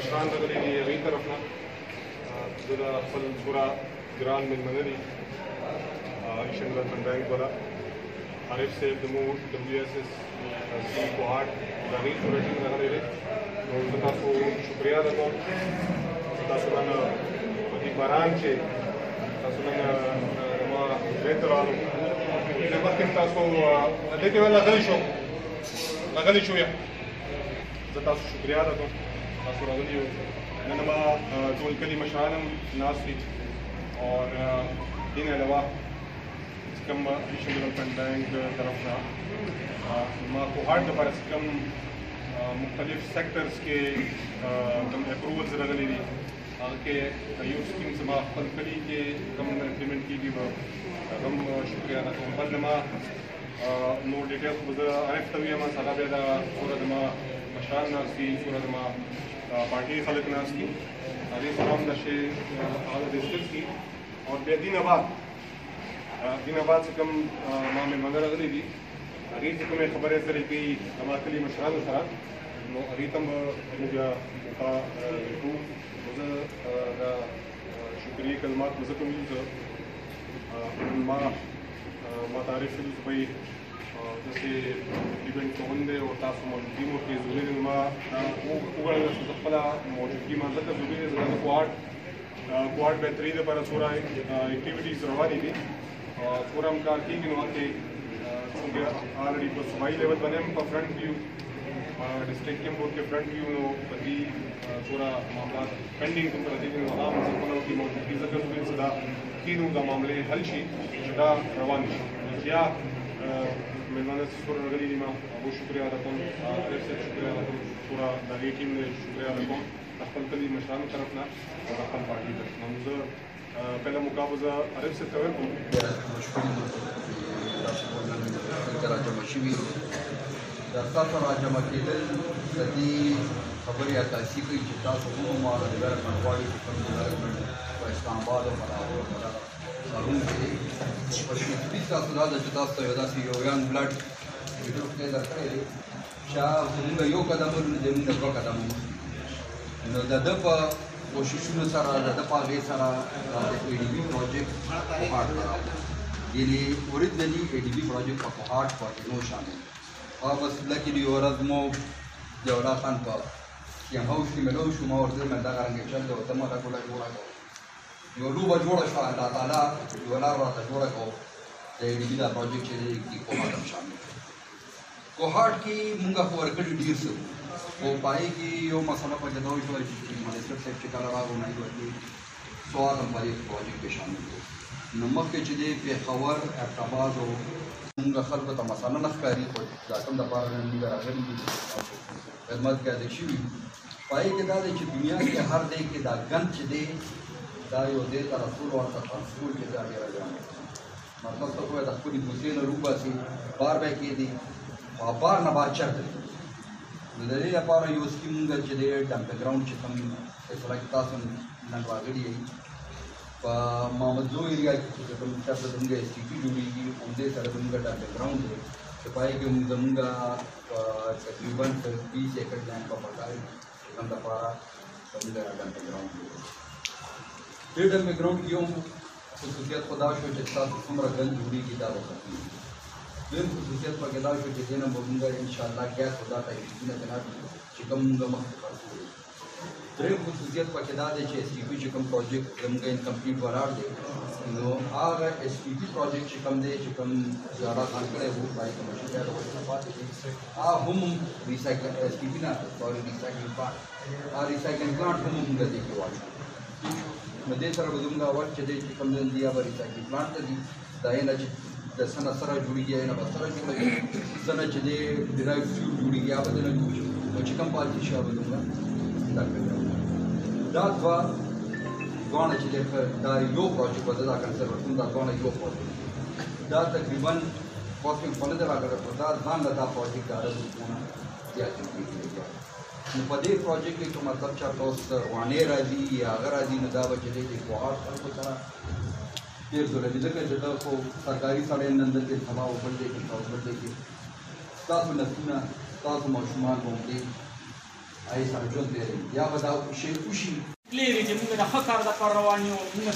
مشران راغلي دي هغې طرف نه زه د خپل پوره ګران مېلمانه دي ایشین ډیولپمنټ بینک والا عارف صاحب زموږ WSS سی کوهاټ د هغې صورتي راغلی دی نو زه تاسو شکریا ادا کوم چې تاسو نن په دې باران کې تاسو نن زما خدمت ته راغلو زه مخکې تاسو دې کې لغلی شو زه تاسو شکریا ادا کوم تاسو راغلي یو نن به ټول کلي مشران هم ناست دي اور دین علاوه کوم ایشین ډیولپمنټ بینک طرف نه ما کوهاټ دپاره چې کوم مختلف سیکټرز کې کوم اپروولز راغلي دي هغه کې یو سکیم زما خپل کلي کې کوم امپلیمنټ کېږي به هم شکریا ادا کوم بل ما نور ډیټیلز به زه عارف ته ویم هغه بیا د پوره زما مشران ناست دي پوره زما پارټي خلک ناست دي هغې سره هم دا شی هغه ډسکس کړي اور بیا دین بعد چې کوم ما مېلمانه راغلي دي هغې چې کومې خبرې اترې کوي زما کلي مشرانو سره نو هغې ته هم به موږ بیا موقع ورکوو نو زه د شکریې کلمات به ځکه ویل زه ما تعریف کړي چې بھائی داسې ایونټ کوون دی او تاسو موجودګي مو پرې ضروري دی ما وګڼله چې زه خپله موجودګي ما ځکه ضروري دی زه د کوهاټ بهتري دپاره څومره اکټیویټیز روانې دي څومره هم کار کېږي نو هلته څنګه آلرډي په صوبایي لیول باندې هم په فرنټ ویو ډسټرکټ کې هم ورکې فرنټ ویو نو په دې څومره معاملات پینډینګ کوم پرتې دي نو هغه هم زه خپله کې موجودګي ځکه ضروري چې دا کېنو دا معاملې حل شي چې دا روان شي یا مېلمانه چې څومره راغلي دي ما هغو شکریا ادا کوم عارف صاحب شکریا ادا کوم پوره د هغې ټیم دی شکریا ادا کوم د خپل کلي مشرانو طرف نه او د خپل پارټي طرف نه نو زه پهله موقع به زه عارف صاحب ته ورکوم راجمع شوي د تاسو راجمع کېدل د دې خبرې عکاسي کوي چې تاسو کوم ډیولپمنټ غواړئ چې کوم ډیولپمنټ په اسلام آباد او فرهنګ کې په سپیڅلي تاسو دا ده چې تاسو ته یو داسې یو ینګ بلډ ویډیو پلی درکړی دی چې زموږ یو قدم زموږ دوه قدم نو د ده په کوششونو سره د ده په هغې سره د ADB پروجیکټ کوهاټ ته راغلی یعنې اوریجنلي ADB پروجیکټ په کوهاټ په نو شامل هغه بس لکې د یوه ورځ مو جولا خان په کیم هاوس کې ملو شو ما ورته مې دغه رنګې چل دی ورته ما دا ګوله جوړه کړه یوه لوبه جوړه شوه الله تعالی یوه لار راته جوړه کړو د ADB دا پروجیکټ چې دی کوهاټ هم شامل کوهاټ کې مونږ خو ورکړي ډېر څه او په هغې کې یو مسله پکې دا وشوه چې منسټر صاحب چې کله راغلو نه ورکړي سوال هم په دې پروجیکټ کې شامل دی نو مخکې چې دی پېښور ارتباط او مونږ خلکو ته مسله نه ښکاري خو دا کوم دپاره نن مونږ راغلي دي خدمت کې حاضر شوي په هغې کې دا دی چې دنیا کې هر دی کې دا ګند چې دی دا یو دې ته رسول ورته ټرانسپورټ کې دا ډېره ګرانه مطلب ته خو د خپلې کوڅې نه روباسي بار به کېدي او بار نه بار چرته نو د دې لپاره یو سکیم مونږ چې دی ډمپنګ ګراؤنډ چې کوم فیصله کې تاسو نن راغلي یئ په محمد زو ایریا کې چې کوم چېرته زموږ STP جوړېږي همدې سره زموږ ډمپنګ ګراؤنډ دی چې په هغې کې زموږ تقریبا 20 ایکړ لینډ په پکار چې کوم دپاره زموږ ډمپنګ ګراؤنډ جوړېږي دې ډمپنګ ګراؤنډ کې یو خصوصیت خو دا شو چې تاسو څومره ګند جوړېږي دا به ختمېږي دویم خصوصیت پکې دا شو چې دې نه به مونږ انشاءالله ګیس خو دا تکلیفونه ته نه چې کوم مونږ مخکې خرڅوي دریم خصوصیت پکې دا دی چې STP چې کوم پروجیکټ زموږ انکمپلیټ ولاړ دی نو هغه STP پروجیکټ چې کوم دی چې کوم زیاده خان کړی وو په هغې کې مشروعیت ورته پاتې دي هغه هم ریسایکل STP نه سوري ریسایکلینګ پلانټ هغه ریسایکلینګ پلانټ هم مونږ دې کې واچوو نو دې سره به زموږ اول چې دی چې کوم ځای دی هغه ریسایکلینګ پلانټ ته دي دا یې نه چې د سنه سره جوړېږي یا نه به سره جوړېږي سنه چې دی ډرایو فیول جوړېږي هغه به نه جوړېږي او چې کوم پاتې شي هغه به زموږ دا دواړه چې دی دا یو پروجیکټ به دا کنسر ورکوم دا دواړه یو پروجیکټ دا تقریبا کاسټ مې په نه دی راغلی خو دا ځان له دا پروجیکټ د عرض حقونه زیات کېږي نو په دې پروجیکټ کې که مطلب چېرته اوس روانې راځي یا هغه راځي نو دا به چې دی د کوهاټ خلکو سره ډېر ضروري ځکه چې دا خو سرکاري سړی نن دلته سبا او بل ځای کې بل ځای کې ستاسو نسلونه ستاسو ماشومان به همدې آی سره ژوند دی یا به دا شی وشي لري چې موږ د ښه کار د پر روان یو موږ